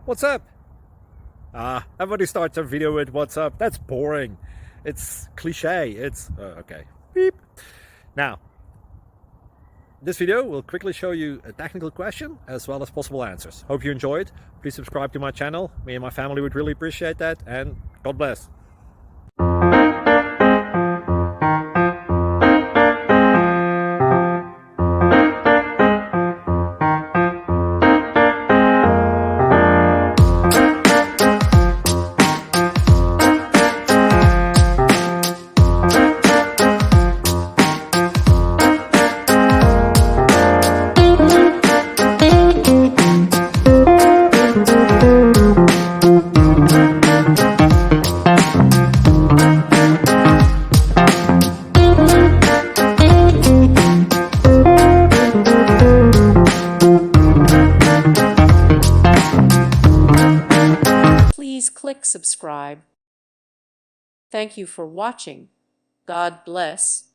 What's up? Everybody starts a video with what's up. That's boring. It's cliche. It's okay. Beep. Now, this video will quickly show you a technical question as well as possible answers. Hope you enjoyed. Please subscribe to my channel. Me and my family would really appreciate that, and God bless. Please click subscribe. Thank you for watching. God bless.